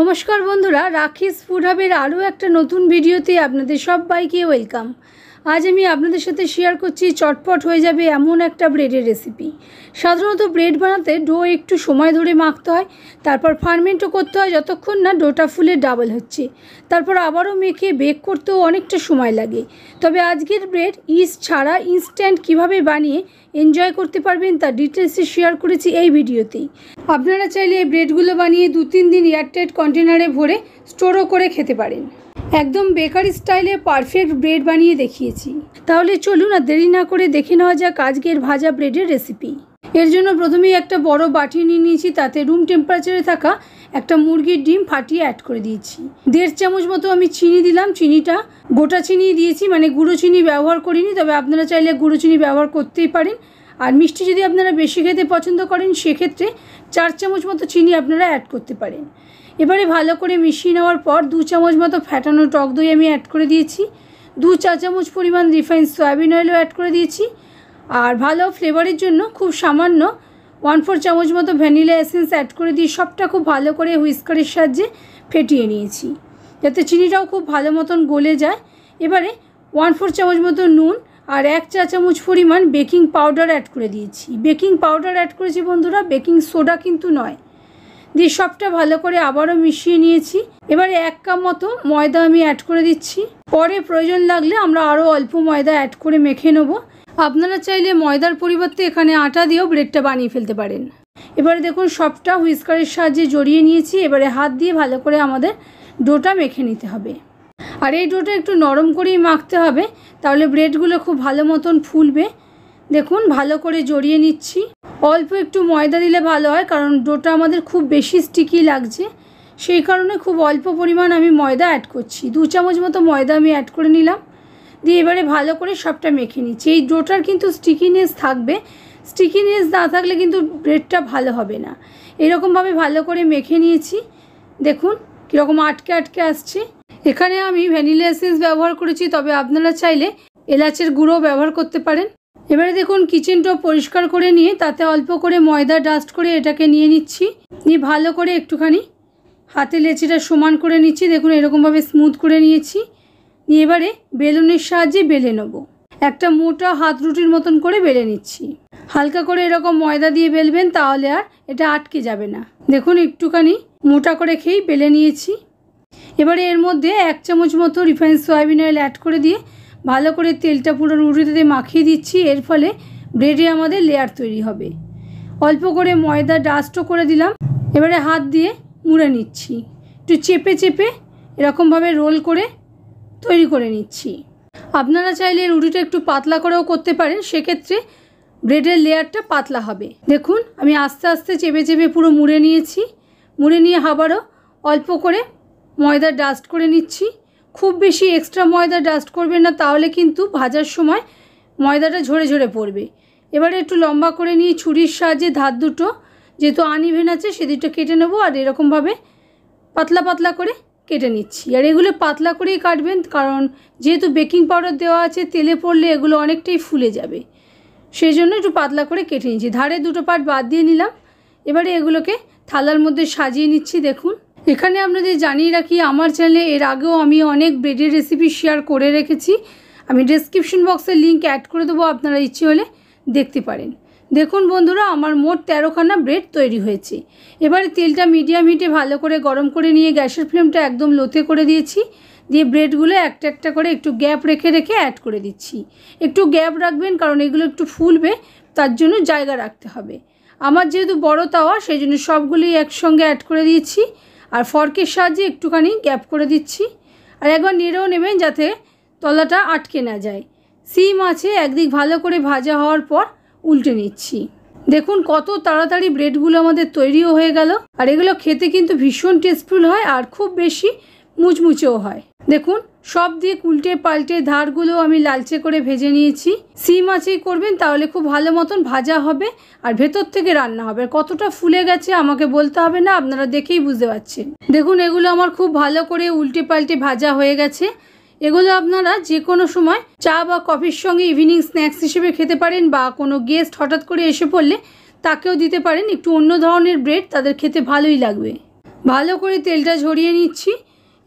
নমস্কার বন্ধুরা, রাখিস ফুড হাবের আরও একটা নতুন ভিডিওতে আপনাদের সবাইকে ওয়েলকাম। আজ আমি আপনাদের সাথে শেয়ার করছি চটপট হয়ে যাবে এমন একটা ব্রেডের রেসিপি। সাধারণত ব্রেড বানাতে ডো একটু সময় ধরে মাখতে হয়, তারপর ফার্মেন্টও করতে হয় যতক্ষণ না ডোটা ফুলে ডাবল হচ্ছে, তারপর আবারও মেখে বেক করতেও অনেকটা সময় লাগে। তবে আজকের ব্রেড ইস্ট ছাড়া ইনস্ট্যান্ট কিভাবে বানিয়ে এনজয় করতে পারবেন তার ডিটেলসে শেয়ার করেছি এই ভিডিওতেই। আপনারা চাইলে এই ব্রেডগুলো বানিয়ে 2-3 দিন এয়ারটাইট কন্টেনারে ভরে স্টোরও করে খেতে পারেন। একদম বেকারি স্টাইলে পারফেক্ট ব্রেড বানিয়ে দেখিয়েছি। তাহলে চলুন আর দেরি না করে দেখে নেওয়া যাক আজকের ভাজা ব্রেডের রেসিপি। এর জন্য প্রথমেই একটা বড় বাটি নিয়ে নিয়েছি, তাতে রুম টেম্পারেচারে থাকা একটা মুরগির ডিম ফাটিয়ে অ্যাড করে দিয়েছি। 1.5 চামচ মতো আমি চিনি দিলাম। চিনিটা গোটা চিনি দিয়েছি, মানে গুঁড়ো চিনি ব্যবহার করিনি, তবে আপনারা চাইলে গুঁড়ো চিনি ব্যবহার করতেই পারেন। আর মিষ্টি যদি আপনারা বেশি খেতে পছন্দ করেন সেক্ষেত্রে 4 চামচ মতো চিনি আপনারা অ্যাড করতে পারেন। এবারে ভালো করে মিশিয়ে নেওয়ার পর 2 চামচ মতো ফ্যাটানো টক দই আমি অ্যাড করে দিয়েছি। 2 চা চামচ পরিমাণ রিফাইন্ড সয়াবিন অয়েলও অ্যাড করে দিয়েছি। আর ভালো ফ্লেভারের জন্য খুব সামান্য 1/4 চামচ মতো ভ্যানিলা এসেন্স অ্যাড করে দিয়ে সবটা খুব ভালো করে হুইস্কারের সাহায্যে ফেটিয়ে নিয়েছি, যাতে চিনিটাও খুব ভালো মতন গলে যায়। এবারে 1/4 চামচ মতো নুন আর 1 চা চামচ পরিমাণ বেকিং পাউডার অ্যাড করে দিয়েছি। বেকিং পাউডার অ্যাড করেছি বন্ধুরা, বেকিং সোডা কিন্তু নয়। দিয়ে সবটা ভালো করে আবারও মিশিয়ে নিয়েছি। এবারে 1 কাপ মতো ময়দা আমি অ্যাড করে দিচ্ছি। পরে প্রয়োজন লাগলে আমরা আরও অল্প ময়দা অ্যাড করে মেখে নেব। আপনারা চাইলে ময়দার পরিবর্তে এখানে আটা দিয়েও ব্রেডটা বানিয়ে ফেলতে পারেন। এবারে দেখুন সবটা হুইস্কারের সাহায্যে জড়িয়ে নিয়েছি। এবারে হাত দিয়ে ভালো করে আমাদের ডোটা মেখে নিতে হবে। আর এই ডোটা একটু নরম করেই মাখতে হবে, তাহলে ব্রেডগুলো খুব ভালো মতন ফুলবে। দেখুন ভালো করে জড়িয়ে নিচ্ছি। অল্প একটু ময়দা দিলে ভালো হয়, কারণ ডোটা আমাদের খুব বেশি স্টিকি লাগছে, সেই কারণে খুব অল্প পরিমাণ আমি ময়দা অ্যাড করছি। 2 চামচ মতো ময়দা আমি অ্যাড করে নিলাম। দিয়ে এবারে ভালো করে সবটা মেখে নিচ্ছি। এই ডোটার কিন্তু স্টিকিনেস থাকবে, স্টিকিনেস না থাকলে কিন্তু ব্রেডটা ভালো হবে না। এরকমভাবে ভালো করে মেখে নিয়েছি। দেখুন কীরকম আটকে আটকে আসছে। এখানে আমি ভ্যানিলা এসেন্স ব্যবহার করেছি, তবে আপনারা চাইলে এলাচের গুঁড়ো ব্যবহার করতে পারেন। এবারে দেখুন কিচেন টপ পরিষ্কার করে নিয়ে তাতে অল্প করে ময়দা ডাস্ট করে এটাকে নিয়ে নিচ্ছি। নিয়ে ভালো করে একটুখানি হাতে লেচিটা সমান করে নিচ্ছি। দেখুন এরকমভাবে স্মুথ করে নিয়েছি। নিয়ে এবারে বেলুনের সাহায্যে বেলে নেব। একটা মোটা হাত রুটির মতন করে বেলে নিচ্ছি। হালকা করে এরকম ময়দা দিয়ে বেলবেন, তাহলে আর এটা আটকে যাবে না। দেখুন একটুখানি মোটা করে খেয়েই বেলে নিয়েছি। এবারে এর মধ্যে 1 চামচ মতো রিফাইন্ড সয়াবিন অয়েল অ্যাড করে দিয়ে ভালো করে তেলটা পুরো রুটিতে মাখিয়ে দিচ্ছি। এর ফলে ব্রেডে আমাদের লেয়ার তৈরি হবে। অল্প করে ময়দা ডাস্টও করে দিলাম। এবারে হাত দিয়ে মুড়ে নিচ্ছি। একটু চেপে চেপে এরকমভাবে রোল করে তৈরি করে নিচ্ছি। আপনারা চাইলে রুটিটা একটু পাতলা করেও করতে পারেন, সেক্ষেত্রে ব্রেডের লেয়ারটা পাতলা হবে। দেখুন আমি আস্তে আস্তে চেপে চেপে পুরো মুড়ে নিয়েছি। মুড়ে নিয়ে আবারও অল্প করে ময়দা ডাস্ট করে নিচ্ছি। খুব বেশি এক্সট্রা ময়দা ডাস্ট করবেন না, তাহলে কিন্তু ভাজার সময় ময়দাটা ঝরে ঝরে পড়বে। এবারে একটু লম্বা করে নিয়ে ছুরির সাহায্যে ধার দুটো, যেহেতু আনইভেন আছে, সে দুটো কেটে নেবো। আর এরকমভাবে পাতলা পাতলা করে কেটে নিচ্ছি। আর এগুলো পাতলা করেই কাটবেন, কারণ যেহেতু বেকিং পাউডার দেওয়া আছে, তেলে পড়লে এগুলো অনেকটাই ফুলে যাবে, সেই জন্য একটু পাতলা করে কেটে নিচ্ছি। ধারে দুটো পার্ট বাদ দিয়ে নিলাম। এবারে এগুলোকে থালার মধ্যে সাজিয়ে নিচ্ছি। দেখুন এখানে আপনাদের জানিয়ে রাখি, আমার চ্যানেলে এর আগেও আমি অনেক ব্রেডের রেসিপি শেয়ার করে রেখেছি। আমি ডেসক্রিপশন বক্সে লিঙ্ক অ্যাড করে দেবো, আপনারা ইচ্ছে হলে দেখতে পারেন। দেখুন বন্ধুরা, আমার মোট 13খানা ব্রেড তৈরি হয়েছে। এবারে তেলটা মিডিয়াম হিটে ভালো করে গরম করে নিয়ে গ্যাসের ফ্লেমটা একদম লোতে করে দিয়েছি। দিয়ে ব্রেডগুলো একটা একটা করে একটু গ্যাপ রেখে রেখে অ্যাড করে দিচ্ছি। একটু গ্যাপ রাখবেন, কারণ এগুলো একটু ফুলবে, তার জন্য জায়গা রাখতে হবে। আমার যেহেতু বড় তাওয়া, সেই জন্য সবগুলি একসঙ্গে অ্যাড করে দিয়েছি। আর ফর্কের সাহায্যে একটুখানি গ্যাপ করে দিচ্ছি। আর একবার নেড়েও নেবেন, যাতে তলাটা আটকে না যায়। সিম আছে, একদিক ভালো করে ভাজা হওয়ার পর উল্টে নিচ্ছি। দেখুন কত তাড়াতাড়ি ব্রেডগুলো আমাদের তৈরিও হয়ে গেল। আর এগুলো খেতে কিন্তু ভীষণ টেস্টফুল হয়, আর খুব বেশি মুচমুচেও হয়। দেখুন সব দিয়ে উল্টে পাল্টে ধারগুলো আমি লালচে করে ভেজে নিয়েছি। সিম আঁচেই করবেন, তাহলে খুব ভালো মতন ভাজা হবে আর ভেতর থেকে রান্না হবে। কতটা ফুলে গেছে আমাকে বলতে হবে না, আপনারা দেখেই বুঝতে পারছেন। দেখুন এগুলো আমার খুব ভালো করে উল্টে পাল্টে ভাজা হয়ে গেছে। এগুলো আপনারা যে কোনো সময় চা বা কফির সঙ্গে ইভিনিং স্ন্যাক্স হিসেবে খেতে পারেন, বা কোনো গেস্ট হঠাৎ করে এসে পড়লে তাকেও দিতে পারেন। একটু অন্য ধরনের ব্রেড, তাদের খেতে ভালোই লাগবে। ভালো করে তেলটা ঝরিয়ে নিচ্ছি।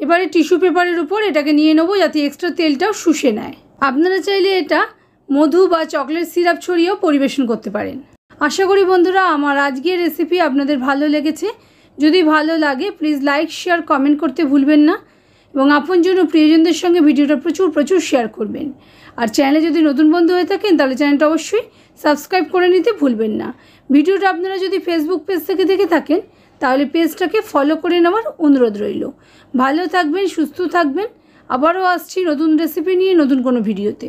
এবারে টিস্যু পেপারের উপর এটাকে নিয়ে নেবো যাতে এক্সট্রা তেলটাও শুষে নেয়। আপনারা চাইলে এটা মধু বা চকলেট সিরাপ ছড়িয়েও পরিবেশন করতে পারেন। আশা করি বন্ধুরা আমার আজকের রেসিপি আপনাদের ভালো লেগেছে। যদি ভালো লাগে প্লিজ লাইক শেয়ার কমেন্ট করতে ভুলবেন না এবং আপনজন ও প্রিয়জনদের সঙ্গে ভিডিওটা প্রচুর শেয়ার করবেন। আর চ্যানেলে যদি নতুন বন্ধু হয়ে থাকেন তাহলে চ্যানেলটা অবশ্যই সাবস্ক্রাইব করে নিতে ভুলবেন না। ভিডিওটা আপনারা যদি ফেসবুক পেজ থেকে দেখে থাকেন তাহলে পেজটাকে ফলো করে নেওয়ার অনুরোধ রইল। ভালো থাকবেন, সুস্থ থাকবেন। আবারও আসছি নতুন রেসিপি নিয়ে নতুন কোনো ভিডিওতে।